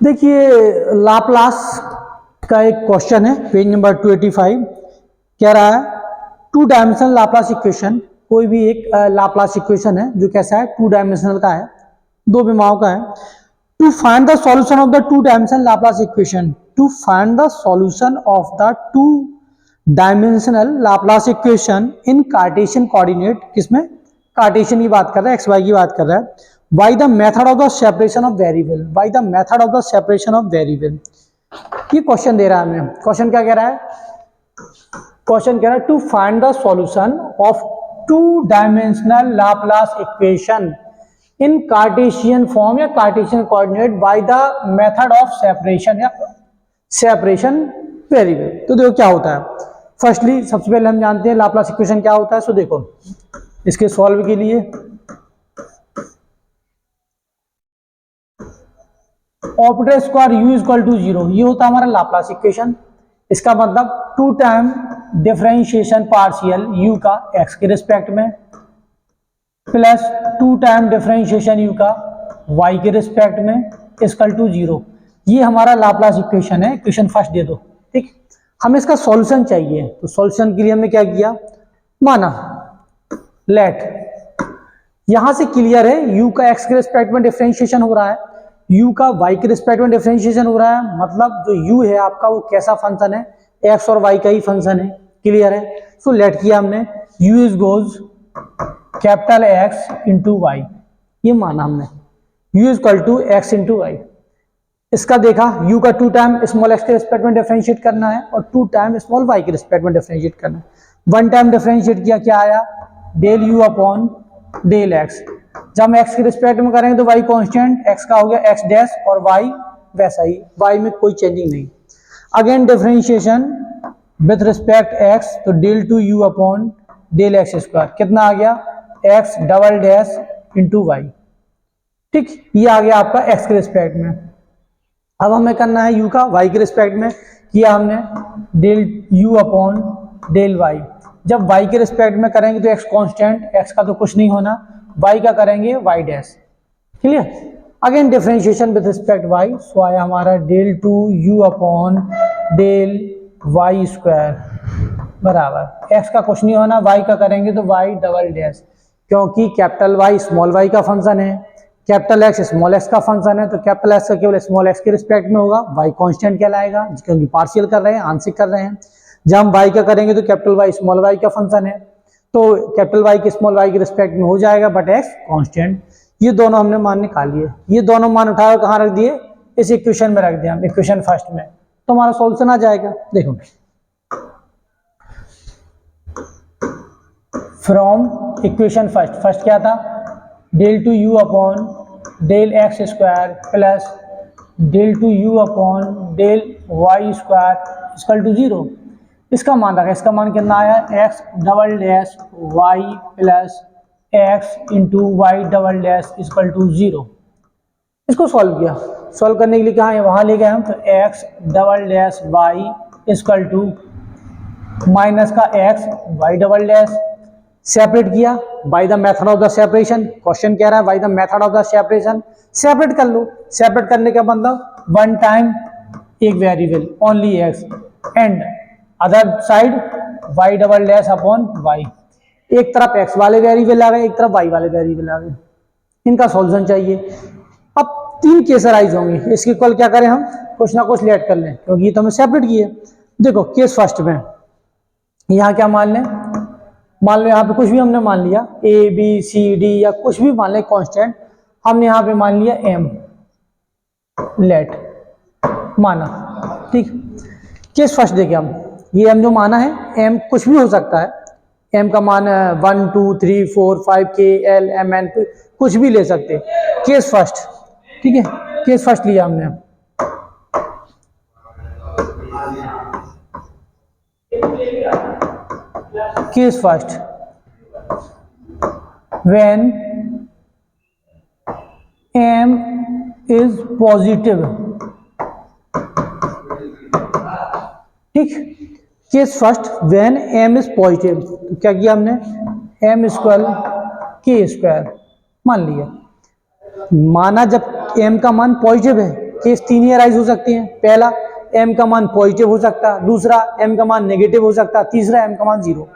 देखिए लाप्लास का एक क्वेश्चन है, पेज नंबर 285 कह रहा है टू डायमेंशनल लाप्लास इक्वेशन। कोई भी एक लाप्लास इक्वेशन है जो कैसा है, टू डायमेंशनल का है, दो विमाओं का है। To find the solution of the two dimensional Laplace equation, to find the solution of the two dimensional Laplace equation in Cartesian coordinate. किसमें? कार्टेशियन की बात कर रहा है, एक्स वाई की बात कर रहा है। By the method of the separation of variable, bye the method of the separation of variable. ये क्वेश्चन दे रहा है हमें। क्वेश्चन क्या कह रहा है? क्वेश्चन कह रहा है to find the solution of two dimensional Laplace equation in Cartesian form या Cartesian coordinate by the method of separation या सेपरेशन वेरिएबल। तो देखो क्या होता है। फर्स्टली सबसे पहले हम जानते हैं लाप्लास इक्वेशन क्या होता है। सो देखो इसके सॉल्व के लिए operator square u equal to 0, ये होता है हमारा लाप्लास इक्वेशन। इसका मतलब two time differentiation partial u का x के रिस्पेक्ट में plus two time differentiation u का y के रिस्पेक्ट में इक्वल टू 0। ये हमारा लाप्लास इक्वेशन है। इक्वेशन फर्स्ट दे दो, ठीक। हमें इसका सॉल्यूशन चाहिए, तो सॉल्यूशन के लिए हमने क्या किया, माना लेट यहां से क्लियर है u का x के रिस्पेक्ट में डिफरेंशिएशन हो रहा है, u का y के रिस्पेक्ट में डिफरेंशिएशन हो रहा है। मतलब जो u है आपका वो कैसा फंक्शन है, x और y का ही फंक्शन है। क्लियर है? सो लेट किया हमने u is goes capital X into y, ये माना हमने u is equal to x into y. इसका देखा u का टू टाइम स्मॉल x के रिस्पेक्ट में डिफरेंशिएट करना है और टू टाइम स्मॉल y के रिस्पेक्ट में डिफरेंशिएट करना है। वन टाइम डिफरेंशिएट किया, क्या आया, del u upon del x। जब हम x के रिस्पेक्ट में करेंगे तो y कांस्टेंट, x का हो गया x डैश और y वैसा ही, y में कोई चेंजिंग नहीं। Again differentiation with respect x, तो del two u upon del x square, कितना आ गया, x double dash into y. ठीक, ये आ गया आपका x के रिस्पेक्ट में। अब हमें करना है u का y के रिस्पेक्ट में, किया हमने del u upon del y. जब y के रिस्पेक्ट में करेंगे तो x कांस्टेंट, x का तो कुछ नहीं होना, y का करेंगे y dash. Clear? Again differentiation with respect y, so आया हमारा del two u upon del y square बराबर, x का कुछ नहीं होना, y का करेंगे तो y डबल डैश। क्योंकि कैपिटल Y स्मॉल y का फंक्शन है, कैपिटल X स्मॉल x का फंक्शन है, तो कैपिटल X का केवल स्मॉल x के रिस्पेक्ट में होगा, y कांस्टेंट कहलाएगा क्योंकि पार्शियल कर रहे हैं, आंशिक कर रहे हैं। जब हम y का करेंगे तो कैपिटल Y स्मॉल y का फंक्शन है, तो कैपिटल Y के स्मॉल y के रिस्पेक्ट में हो जाएगा, बट x कांस्टेंट। ये दोनों हमने मान निकाल लिए। ये दोनों मान उठाकर कहाँ रख दिए, इस इक्वेशन में रख दिया हम, इक्वेशन फर्स्ट में, तो हमारा सॉल्यूशन आ जाएगा। देखो फ्रॉम इक्वेशन फर्स्ट, फर्स्ट क्या था, del two u upon del x square plus del two u upon del y square equal to 0। इसका मान रखा, इसका मान कितना आया, x double dash y plus x into y double dash equal to 0। इसको सॉल्व किया, सॉल्व करने के लिए कहाँ है, वहाँ ले गए हम, तो x double dash y equal to minus का x y double dash, separate किया by the method of the separation. Question कह रहा है by the method of the separation, separate कर लो। सेपरेट करने का मतलब वन टाइम एक variable only x and other side y double dash upon y। एक तरफ x वाले वेरिएबल आ गए, एक तरफ y वाले वेरिएबल आ गए। इनका सॉल्यूशन चाहिए। अब तीन केस अराइज होंगे, इसके इक्वल क्या करें हम, कुछ ना कुछ लेट कर लें क्योंकि ये तो हमें सेपरेट किए। देखो केस फर्स्ट में यहाँ क्या मान लें, मान लो यहाँ पे कुछ भी हमने मान लिया, a b c d या कुछ भी मान लें कांस्टेंट, हमने यहाँ पे मान लिया m, लेट माना। ठीक, केस फर्स्ट देखें हम, ये m जो माना है, m कुछ भी हो सकता है, m का मान 1 2 3 4 5 k l m n कुछ भी ले सकते। केस फर्स्ट, ठीक है, केस फर्स्ट लिया हमने। Case first, when m is positive, ठीक, case first when m is positive, तो क्या किया हमने, m इक्वल k स्क्वायर मान लिया। माना जब m का मान पॉजिटिव है केस तीन ही अराइज हो सकते हैं। पहला, m का मान पॉजिटिव हो सकता है, दूसरा m का मान नेगेटिव हो सकता है, तीसरा m का मान 0।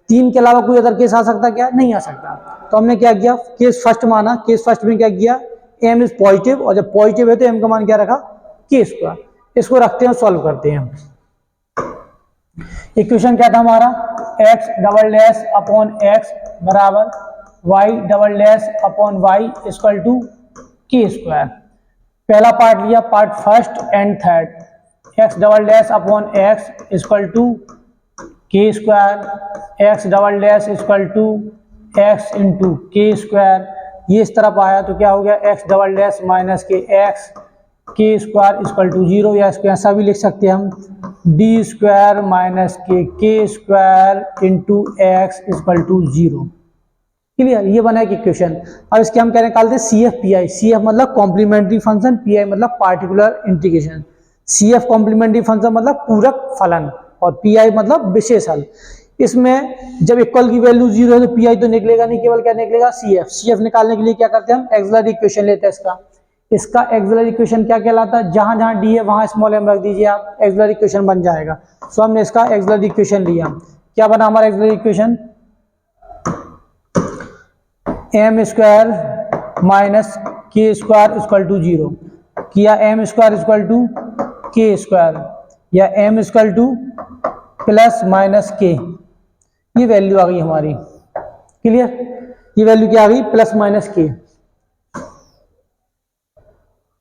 तीन के अलावा कोई अदर केस आ सकता क्या? नहीं आ सकता। तो हमने क्या किया, केस फर्स्ट माना। केस फर्स्ट में क्या किया, m इज पॉजिटिव, और जब पॉजिटिव है तो m का मान क्या रखा, k स्क्वायर। इसको रखते हैं, सॉल्व करते हैं। इक्वेशन क्या था हमारा, x double dash upon x बराबर y double dash upon y equal to k square. पहला पार्ट लिया, part first and third, x double dash upon x equal to k square, x double dash equal to x into k square. ये इस तरफ आया तो क्या हो गया, x double dash minus k x k square equal to 0, या इसको ऐसा भी लिख सकते हैं हम, d square minus k square into x equal to 0। Clear, ये बना एक इक्वेशन। अब इसके हम क्या निकालते हैं, C F P I. C F मतलब कॉम्प्लीमेंट्री फंक्शन, पी आई मतलब particular integration. C F complementary function मतलब पूरक फलन, और पी आई मतलब विशेष हल। इसमें जब इक्वल की वैल्यू 0 है तो पी आई तो निकलेगा नहीं, केवल क्या निकलेगा, सी एफ। सी एफ निकालने के लिए क्या करते हैं हम, एक्सिलरी इक्वेशन लेते हैं इसका। इसका एक्सिलरी इक्वेशन क्या कहलाता है, जहां जहां डी है वहां स्मॉल एम रख दीजिए आप, एक्सिलरी इक्वेशन बन जाएगा। सो हमने इसका एक्सिलरी इक्वेशन लिया। क्या बना हमारा auxiliary equation, m square minus k square equal to 0 किया, m square equal to k square, या m equal to plus minus k. ये वैल्यू आ गई हमारी। क्लियर, ये वैल्यू क्या आ गई, प्लस माइनस के।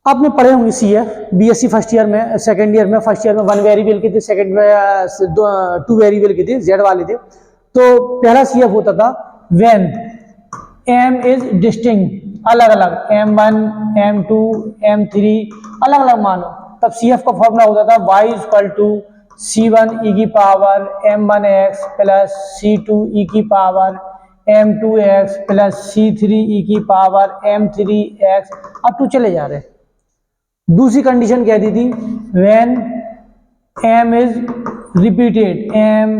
आपने पढ़े होंगे C F, BSc first year में, सेकंड ईयर में, फर्स्ट ईयर में 1 वेरिएबल की थी, सेकंड में 2 वेरिएबल की थी, जेड वाले थे। तो पहला सी एफ होता था व्हेन m इज डिस्टिंक्ट, अलग अलग, m1 m2 m3 अलग अलग मानो, तब सी एफ का फॉर्मूला होता था y equal to c1 e की power m1x plus c2 e की power m2x plus c3 e की पावर m3x, अब तो चले जा रहे। दूसरी कंडीशन कह दी थी when m is repeated, m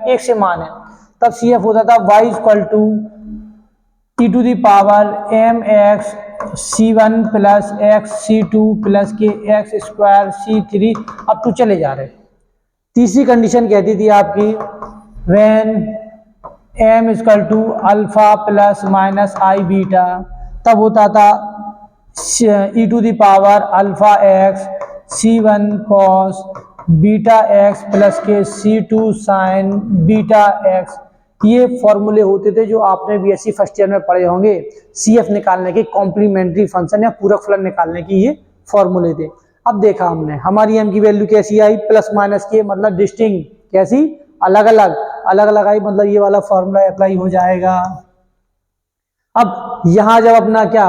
एक से मान है, तब सी एफ होता था y equal to e to the power m x c1 plus x c2 plus k x square c3, अब तो चले जा रहे। तीसरी कंडीशन कहती थी आपकी when m equal to alpha plus minus i beta, तब होता था e to the power alpha x c1 cos beta x plus के c2 साइन बीटा एक्स। ये फॉर्मूले होते थे जो आपने बीएससी फर्स्ट ईयर में पढ़े होंगे, सीएफ निकालने के, कॉम्प्लीमेंट्री फंक्शन या पूरक फलन निकालने की ये फॉर्मूले थे। अब देखा हमने हमारी एम की वैल्यू कैसी आई, प्लस माइनस के मतलब डिस्टिंक्ट, कैसी, अलग अलग, अलग अलग आई, मतलब ये वाला फॉर्मूला अप्लाई हो जाएगा। अब यहां जब अपना क्या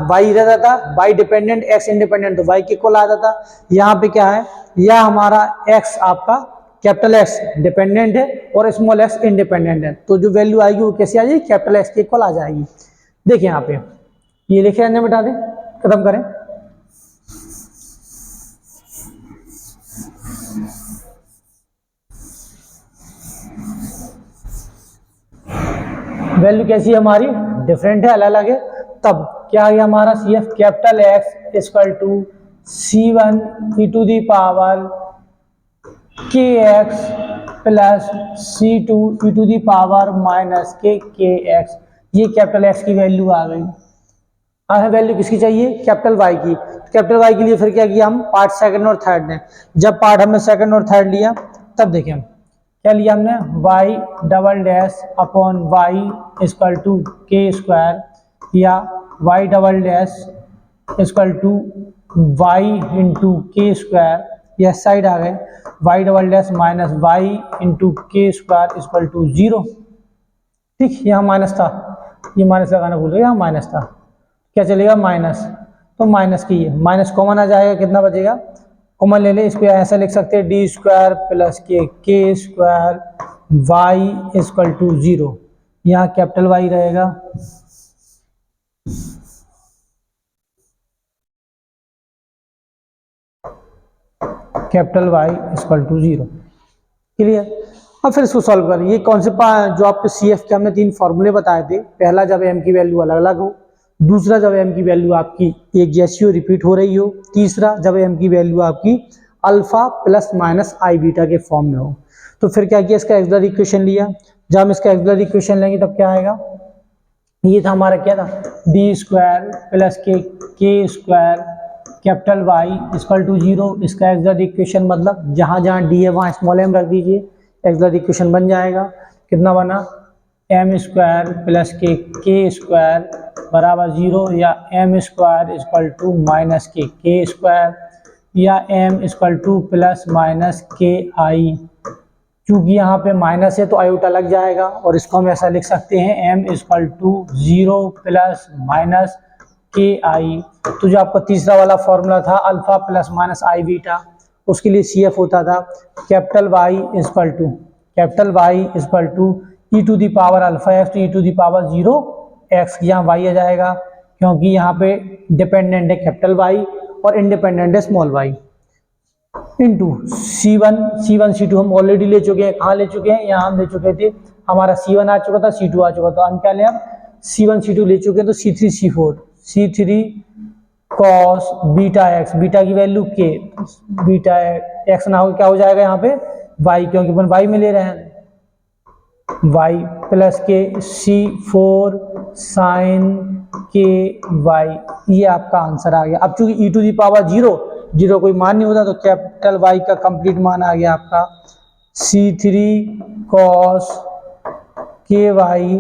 y रहता था, y डिपेंडेंट x इंडिपेंडेंट, तो y के इक्वल आ जाता। यहाँ पे क्या है, यह हमारा x आपका कैपिटल X डिपेंडेंट है और स्मॉल x इंडिपेंडेंट है, तो जो वैल्यू आएगी वो कैसे आ जाएगी, कैपिटल X के इक्वल आ जाएगी। देखिए यहाँ पे ये लिखे रहने, बिठा दें, खत्म करें। वैल्यू कैसी है हमारी, डिफरेंट है, अलग अलग है। तब क्या आ गया हमारा C F, capital X equal to C1 e to the power k x plus C2 e to the power minus k x. ये कैपिटल X की वैल्यू आ गई। अब वैल्यू किसकी चाहिए, कैपिटल Y की। कैपिटल Y के लिए फिर क्या किया हम, पार्ट सेकंड और थर्ड ने। जब पार्ट हमने सेकंड और थर्ड लिया तब देखें क्या लिया हमने, y double dash upon y equal to k square, या y double dash equal to y into k square, या साइड आ गए y double dash minus y into k square equal to 0। ठीक, यहाँ माइनस था, ये माइनस लगाना भूल गए, यहाँ माइनस था, क्या चलेगा माइनस, तो माइनस की है, माइनस कॉमन आ जाएगा, कितना बचेगा, कॉमन ले ले, इसको ऐसा लिख सकते हैं D square plus k square y equal to 0। यहाँ कैपिटल Y रहेगा, capital Y equal to 0। Clear. अब फिर इसको सॉल्व करें। ये कौन से जो आपके सी एफ के हमने 3 फॉर्मूले बताए थे, पहला जब m की वैल्यू अलग अलग हो, दूसरा जब m की वैल्यू आपकी एक जैसी हो, रिपीट हो रही हो। तीसरा जब m की वैल्यू आपकी alpha plus minus i beta के फॉर्म में हो। तो फिर क्या किया, इसका एक्सलर इक्वेशन लिया। जब हम इसका एक्सलर इक्वेशन लेंगे तब क्या आएगा, ये था हमारा क्या था, D square plus k square capital Y equal to 0। इसका एक्सलर इक्वेशन मतलब जहाँ जहाँ डी है वहाँ स्मॉल एम रख दीजिए, एक्सलर इक्वेशन बन जाएगा। कितना बना, m square plus k square बराबर 0, या m square equal to minus k square, या m equal to plus minus k i. क्योंकि यहाँ पे माइनस है तो आयोटा लग जाएगा, और इसको हम ऐसा लिख सकते हैं m equal to 0 plus minus k i. तो जो आपका तीसरा वाला फॉर्मूला था alpha plus minus i beta, उसके लिए सी एफ होता था capital Y equal to e to the power alpha x to e to the power 0 x. यहाँ वाई आ जाएगा क्योंकि यहाँ पे डिपेंडेंट है कैपिटल वाई और इंडिपेंडेंट है small y, into C1 C2 हम ऑलरेडी ले चुके हैं। कहाँ ले चुके हैं, यहाँ हम ले चुके थे, हमारा C1 आ चुका था, C2 आ चुका था। हम क्या ले, अब C1 C2 ले चुके हैं, तो C3 cos beta x, beta की वैल्यू के, बीटा एक्स ना हो क्या हो जाएगा यहाँ पे y, क्योंकि अपन y में ले रहे हैं, y प्लस के C4 साइन के y। ये आपका आंसर आ गया। अब चूंकि e टू दी पावर 0 कोई मान नहीं होता, तो कैपिटल Y का कंप्लीट मान आ गया आपका C3 cos k y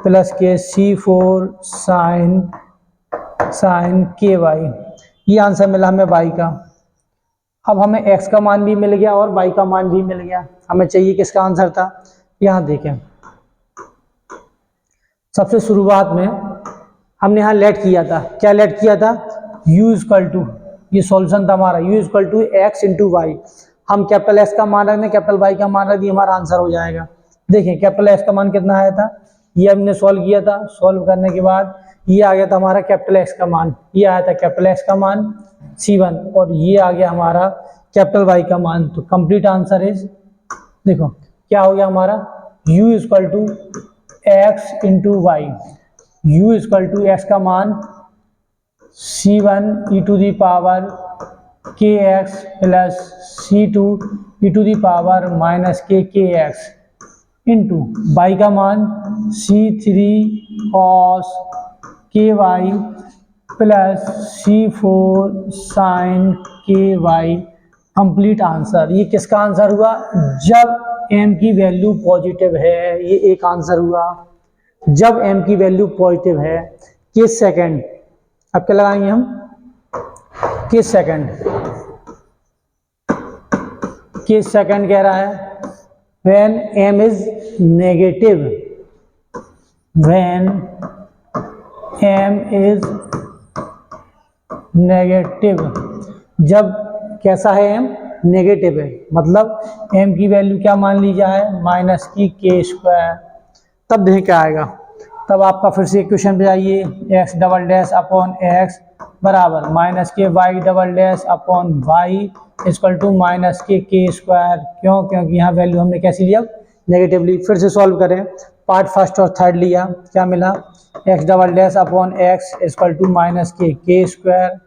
plus के C4 साइन के वाई। ये आंसर मिला हमें Y का। अब हमें X का मान भी मिल गया और Y का मान भी मिल गया। हमें चाहिए किसका आंसर था, यहाँ देखें। सबसे शुरुआत में हमने यहाँ लेट किया था, क्या लेट किया था, u इक्वल टू, ये सॉल्यूशन था हमारा, u equal to x into y. हम कैपिटल S का मान रख दें, कैपिटल Y का मान रख दिए, हमारा आंसर हो जाएगा। देखें कैपिटल S का मान कितना आया था, ये हमने सॉल्व किया था। सॉल्व करने के बाद ये आ गया था हमारा कैपिटल X का मान, ये आया था कैपिटल X का मान C1, और ये आ गया हमारा कैपिटल Y का मान। तो कंप्लीट आंसर इज, देखो क्या हो गया हमारा, u equal to x into y, u equal to x का मान C1 e to the power k x plus C2 e to the power minus k x into y का मान C3 cos k y plus C4 sine k y. Complete answer. ये किसका answer हुआ, जब m की value positive है, ये एक आंसर हुआ। जब m की वैल्यू पॉजिटिव है, किस सेकंड, अब क्या लगाएंगे हम, किस सेकंड कह रहा है, when m is negative, when m is negative, जब कैसा है m, नेगेटिव है, मतलब m की वैल्यू क्या मान ली जाए, माइनस की के स्क्वायर। तब देखें क्या आएगा, तब आपका फिर से इक्वेशन पे जाइए, x double dash upon x बराबर minus k y double dash upon y equal to minus k square. क्यों, क्योंकि यहाँ वैल्यू हमने कैसी लिया, नेगेटिवली। फिर से सॉल्व करें, पार्ट फर्स्ट और थर्ड लिया, क्या मिला, x double dash upon x equal to minus k square.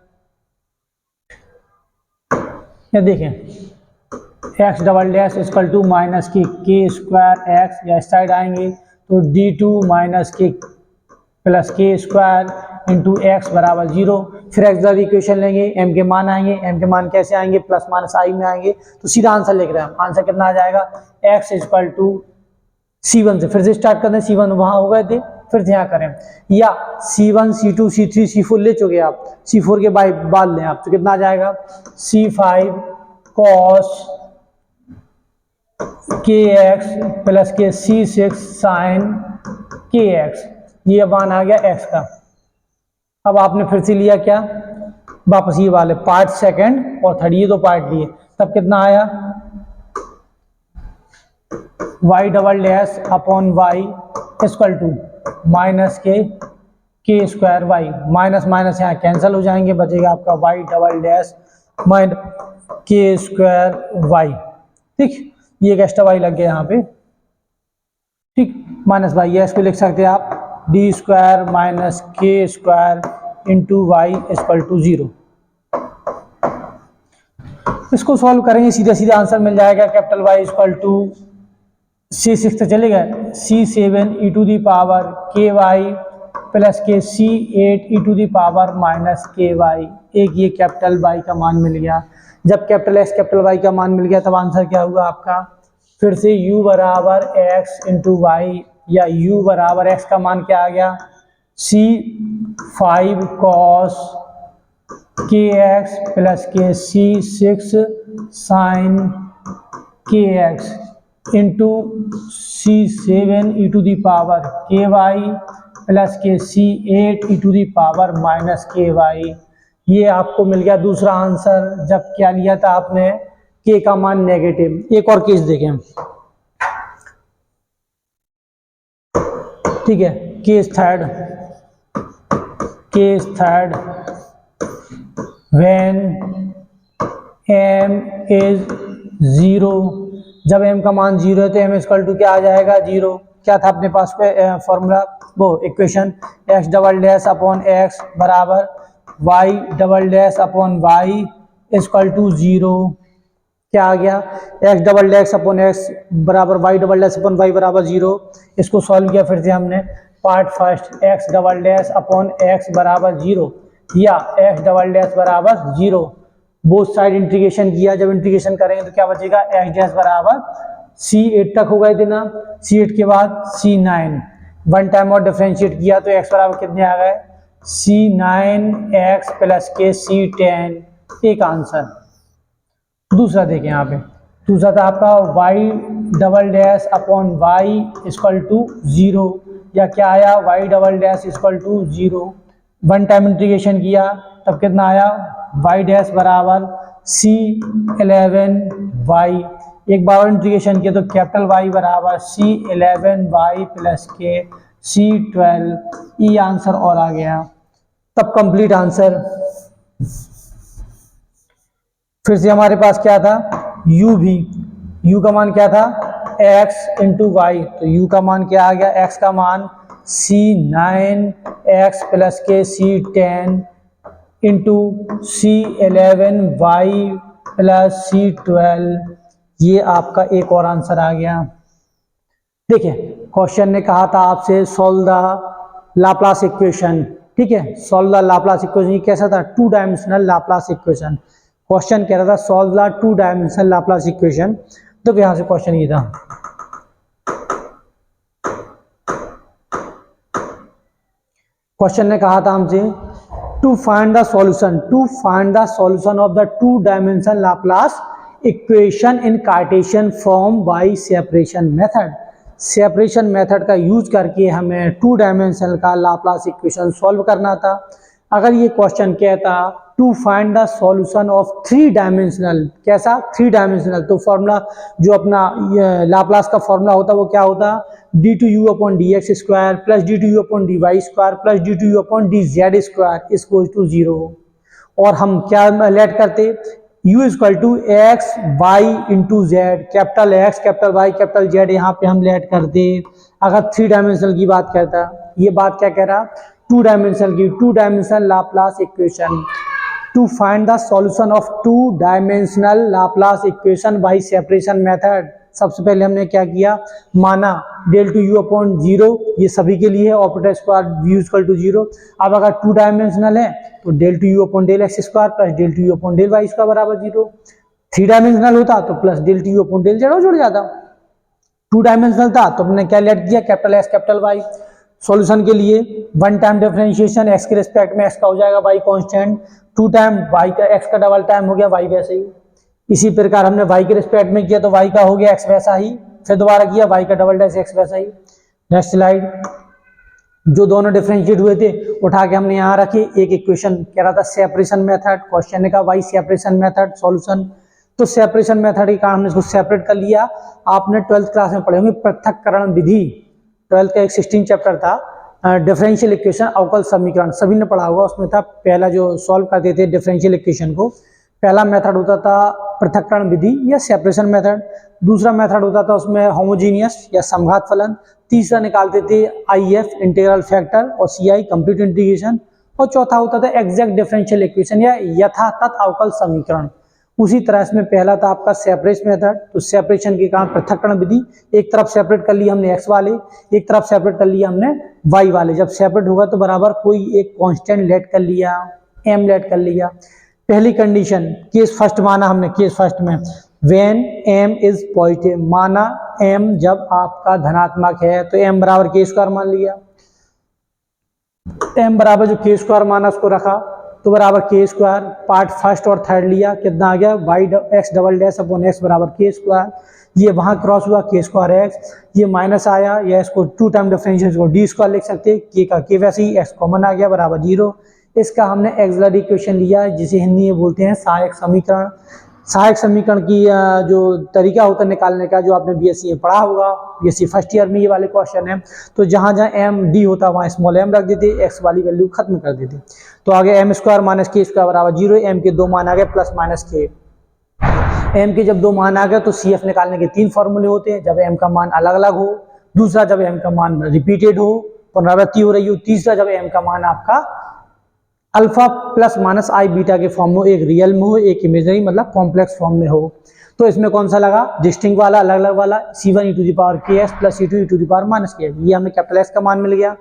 या देखें x double dash equal to minus k square x, या इस साइड आएंगे तो d2 माइनस के plus k square into x बराबर 0। फिर एक्सलर इक्वेशन लेंगे, m के मान आएंगे, m के मान कैसे आएंगे, प्लस माइनस आई में आएंगे, तो सीधा आंसर लिख रहे हैं। आंसर कितना आ जाएगा, x इक्वल टू C1 से फिर से स्टार्ट करते हैं, C1 वहाँ हो गए थे, फिर से यहाँ करें, या C1 C2 C3 C4 ले चुके आप, C4 के बाद लें आप, तो कितना आ जाएगा, C5 cos के एक्स प्लस के C6 साइन के एक्स। ये मान आ गया x का। अब आपने फिर से लिया क्या, वापस ये वाले पार्ट सेकंड और थर्ड, ये दो पार्ट लिए, तब कितना आया, y double dash upon y equal to minus k square y, minus minus यहाँ कैंसिल हो जाएंगे, बचेगा आपका y double dash minus k square y. ठीक, ये एक एक्स्ट्रा वाई लग गया यहाँ पे, ठीक, माइनस वाई, ये इसको लिख सकते हैं आप D square minus k square into y equal to 0। इसको सॉल्व करेंगे सीधा सीधा आंसर मिल जाएगा capital Y equal to C6 तो चलेगा C7 e to the power k y plus k C8 e to the power minus k y. एक ये capital Y का मान मिल गया। जब कैपिटल एक्स कैपिटल वाई का मान मिल गया तब आंसर क्या हुआ आपका, फिर से u बराबर एक्स इंटू वाई या u बराबर एक्स का मान क्या आ गया C5 cos के एक्स प्लस के C6 sine k x into C7 e to the power k y plus k C8 e to the power minus k y. ये आपको मिल गया दूसरा आंसर। जब क्या लिया था आपने, के का मान नेगेटिव। एक और केस देखें, ठीक है, case third when m is 0, जब m का मान 0 है तो m इक्वल टू क्या आ जाएगा 0। क्या था अपने पास पे फॉर्मूला, वो equation x double dash upon x बराबर y double dash upon y equal to 0। क्या आ गया, x double dash upon x बराबर y double dash upon y बराबर 0। इसको सॉल्व किया फिर से हमने, part first x double dash upon x बराबर 0 या x डबल डैश बराबर 0, बोथ साइड इंटीग्रेशन किया। जब इंटीग्रेशन करेंगे तो क्या बचेगा, x डैश बराबर C8 तक हो गए थे ना, C8 के बाद C9, वन टाइम और डिफरेंशिएट किया तो x बराबर कितने आ गए C9x प्लस के C10। एक आंसर। दूसरा देखें यहाँ पे, दूसरा था आपका y double dash upon y equal to 0 या क्या आया y double dash equal to 0, one time integration किया तब कितना आया y डैश बराबर C11y। एक बार इंटीग्रेशन किया तो कैपिटल Y बराबर C11y प्लस के C12। ये आंसर और आ गया, तब कंप्लीट आंसर। फिर से हमारे पास क्या था u भी, u का मान क्या था x इंटू वाई, तो u का मान क्या आ गया, x का मान C9x प्लस के C10 into C11y plus C12। ये आपका एक और आंसर आ गया। देखिए क्वेश्चन ने कहा था आपसे सॉल्व द लाप्लास इक्वेशन, ठीक है, सॉल्व द लाप्लास इक्वेशन। ये कैसा था, 2 डायमेंशनल लाप्लास इक्वेशन। क्वेश्चन कह रहा था solve the 2 dimensional Laplace equation. तो यहाँ से क्वेश्चन ये था, क्वेश्चन ने कहा था हमसे to find the solution of the 2 dimensional Laplace equation in Cartesian form by separation method. Separation method का यूज करके हमें 2 डायमेंशनल का लाप्लास इक्वेशन सॉल्व करना था। अगर ये क्वेश्चन कहता to find the solution of 3 dimensional, कैसा 3 डायमेंशनल, तो फॉर्मूला जो अपना लाप्लास का फॉर्मूला होता वो क्या होता, d2u upon dx square plus d2u upon dy square plus d2u upon dz square equals to 0। और हम क्या लेट करते, u equal to x y into z, capital X capital Y capital Z यहाँ पे हम लेट करते। अगर 3 dimensional की बात करता, ये बात क्या कह रहा 2 डायमेंशनल की, 2 dimensional Laplace equation to find the solution of 2 dimensional Laplace equation by separation method. सबसे पहले हमने क्या किया, माना डेल टू यू अपॉन 0, ये सभी के लिए है, operator square v equal to 0। अब अगर 2 डायमेंशनल है तो del to u upon del x square plus del to u upon del y square बराबर 0। 3 डायमेंशनल होता तो plus del to u upon del z जुड़ जाता। 2 डायमेंशनल था तो हमने क्या लेट किया, capital X capital Y. Solution के लिए वन टाइम डिफरेंशिएशन, एक्स के रिस्पेक्ट में एक्स का हो जाएगा वाई कांस्टेंट, 2 टाइम वाई का एक्स का डबल टाइम हो गया वाई वैसे ही। इसी प्रकार हमने वाई के रिस्पेक्ट में किया तो वाई का हो गया एक्स वैसा ही, फिर दोबारा किया वाई का डबल डैश एक्स वैसा ही। नेक्स्ट स्लाइड, जो दोनों डिफरेंशिएट हुए थे उठा के हमने यहाँ रखे। एक इक्वेशन कह रहा था सेपरेशन मेथड, क्वेश्चन ने कहा वाई सेपरेशन मेथड सॉल्यूशन, तो सेपरेशन मेथड के कारण हमने इसको सेपरेट कर लिया। आपने 12th क्लास में पढ़े होंगे पृथक्करण विधि, 12th का एक 16 चैप्टर था डिफरेंशियल इक्वेशन अवकल समीकरण, सभी ने पढ़ा होगा। उसमें था पहला जो सॉल्व करते थे डिफरेंशियल इक्वेशन को, पहला मेथड होता था पृथक्करण विधि या सेपरेशन मेथड। दूसरा मेथड होता था उसमें होमोजीनियस या समघात फलन। तीसरा निकालते थे IF इंटीग्रल फैक्टर और CI कंप्लीट इंटीग्रेशन। और चौथा होता था एग्जैक्ट डिफरेंशियल इक्वेशन या यथातथ अवकल समीकरण। उसी तरह इसमें पहला था आपका सेपरेशन मेथड, तो सेपरेशन के कारण पृथक्करण विधि, एक तरफ सेपरेट कर लिया हमने x वाले, एक तरफ सेपरेट कर लिया हमने y वाले। जब सेपरेट होगा तो बराबर कोई एक कांस्टेंट लेट कर लिया, m लेट कर लिया। पहली कंडीशन केस फर्स्ट माना हमने, केस फर्स्ट में व्हेन m इज पॉजिटिव, माना m जब आपका धनात्मक है तो m बराबर k स्क्वायर मान लिया। m बराबर जो k स्क्वायर माना उसको रखा तो बराबर k स्क्वायर, पार्ट फर्स्ट और थर्ड लिया, कितना आ गया y x double dash upon x बराबर k स्क्वायर। ये वहां क्रॉस हुआ k स्क्वायर x, ये माइनस आया, या इसको टू टाइम डिफरेंशियल को d स्क्वायर लिख सकते हैं, k का k वैसे ही x कॉमन आ गया बराबर 0। इसका हमने एक्सिलरी इक्वेशन लिया जिसे हिंदी में बोलते हैं सहायक समीकरण। सहायक समीकरण की जो तरीका होता है निकालने का, जो आपने बीएससी में पढ़ा होगा, बीएससी फर्स्ट ईयर में ये वाले क्वेश्चन है। तो जहां जहां एम डी होता वहां स्मॉल m रख देते, x वाली वैल्यू खत्म कर देते। तो आगे m square minus k square बराबर 0, m के दो मान आ गए प्लस माइनस k। m के जब दो मान आ गए तो CF निकालने के तीन फॉर्मूले होते हैं, जब m का मान अलग अलग हो, दूसरा जब m का मान रिपीटेड हो, पुनरावृत्ति हो रही हो, तीसरा जब m का मान आपका alpha plus minus i beta के फॉर्म में, एक रियल में हो, एक इमेजनरी मतलब कॉम्प्लेक्स फॉर्म में हो। तो इसमें कौन सा लगा, डिस्टिंक्ट वाला, अलग अलग वाला, C1 e to the power kx plus C2 e to the power minus kx। ये हमें कैपिटल x का मान मिल गया।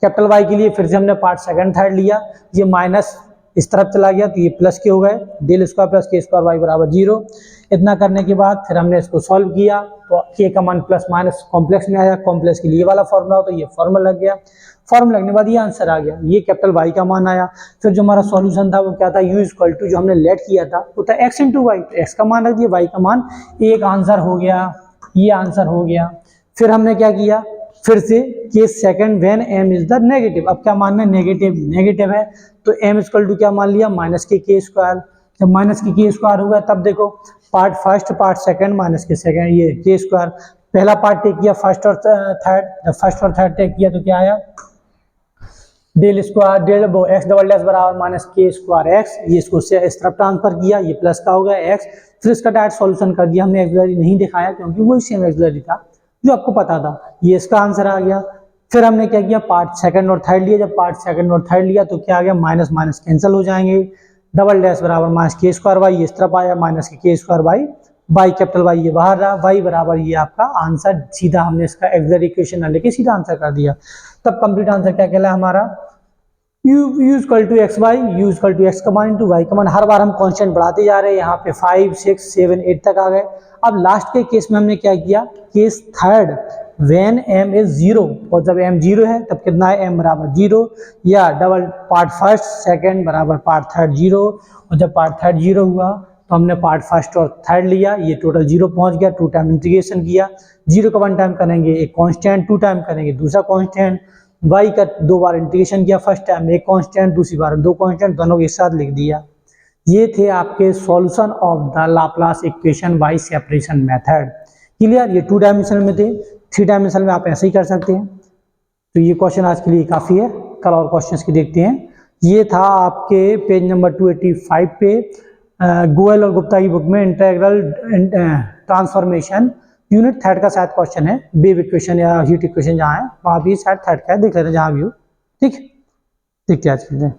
कैपिटल y के लिए फिर से हमने पार्ट सेकंड थर्ड लिया, ये माइनस इस तरफ चला गया तो ये प्लस के हो गए, del square plus k square y बराबर 0। इतना करने के बाद फिर हमने इसको सॉल्व किया तो k का मान प्लस माइनस कॉम्प्लेक्स में आया, कॉम्प्लेक्स के लिए वाला फॉर्मूला हो तो ये फॉर्मूला लग गया। फॉर्मूला लगने के बाद ये आंसर आ गया, ये कैपिटल y का मान आया। फिर जो हमारा सॉल्यूशन था वो क्या था, u इक्वल टू जो हमने लेट किया था वो था x इंटू वाई, तो x का मान रख दिया, y का मान, एक आंसर हो गया, ये आंसर हो गया। फिर हमने क्या किया, फिर से case second when m is the negative. अब क्या मानना है, नेगेटिव, नेगेटिव है तो m इक्वल टू क्या मान लिया, माइनस के स्क्वायर। जब माइनस के स्क्वायर होगा तब देखो part first part second minus k second, ये के स्क्वायर। पहला पार्ट टेक किया फर्स्ट और थर्ड, जब फर्स्ट और थर्ड टेक किया तो क्या आया, del square del x double dash बराबर माइनस के स्क्वायर एक्स। ये इसको इस तरफ ट्रांसफर किया, ये प्लस का हो गया एक्स। फिर इसका डायरेक्ट सॉल्यूशन कर दिया, हमने एक्सिलरी नहीं दिखाया क्योंकि वही सेम एक्सिलरी था जो आपको पता था। ये इसका आंसर आ गया। फिर हमने क्या किया, पार्ट सेकंड और थर्ड लिया। जब पार्ट सेकंड और थर्ड लिया तो क्या आ गया, माइनस माइनस कैंसिल हो जाएंगे, डबल डैश बराबर माइनस के स्क्वायर वाई, इस तरफ आया minus k square y, by capital Y ये बाहर रहा, वाई बराबर ये आपका आंसर। सीधा हमने इसका एक्सिलरी इक्वेशन ना लेके सीधा आंसर कर दिया। तब कंप्लीट आंसर क्या कहला हमारा, u equal to x y, u equal to x का मान इंटू वाई का मान। हर बार हम कांस्टेंट बढ़ाते जा रहे हैं, यहाँ पे 5 6 7 8 तक आ गए। अब लास्ट के केस में हमने क्या किया, case third when m is 0, और जब m 0 है तब कितना है, m बराबर 0, या डबल पार्ट फर्स्ट सेकंड बराबर पार्ट थर्ड 0। और जब पार्ट थर्ड 0 हुआ तो हमने पार्ट फर्स्ट और थर्ड लिया, ये टोटल 0 पहुंच गया, टू टाइम इंटीग्रेशन किया। 0 का वन टाइम करेंगे एक कांस्टेंट, टू टाइम करेंगे दूसरा कांस्टेंट, y का दो बार इंटीग्रेशन किया, फर्स्ट टाइम एक कांस्टेंट, दूसरी बार दो कांस्टेंट, दोनों के साथ लिख दिया। ये थे आपके solution of the Laplace equation by separation method. Clear, ये 2 डायमेंशन में थे, 3 डायमेंशन में आप ऐसे ही कर सकते हैं। तो ये क्वेश्चन आज के लिए काफ़ी है, कल और क्वेश्चंस की देखते हैं। ये था आपके पेज नंबर 285 पे गोयल और गुप्ता की बुक में इंटीग्रल ट्रांसफॉर्मेशन यूनिट थर्ड का शायद क्वेश्चन है, वेव इक्वेशन या हीट इक्वेशन जहाँ है वहाँ भी शायद थर्ड का है, देख लेते हैं जहाँ भी हो। ठीक, देखते हैं आज के लिए।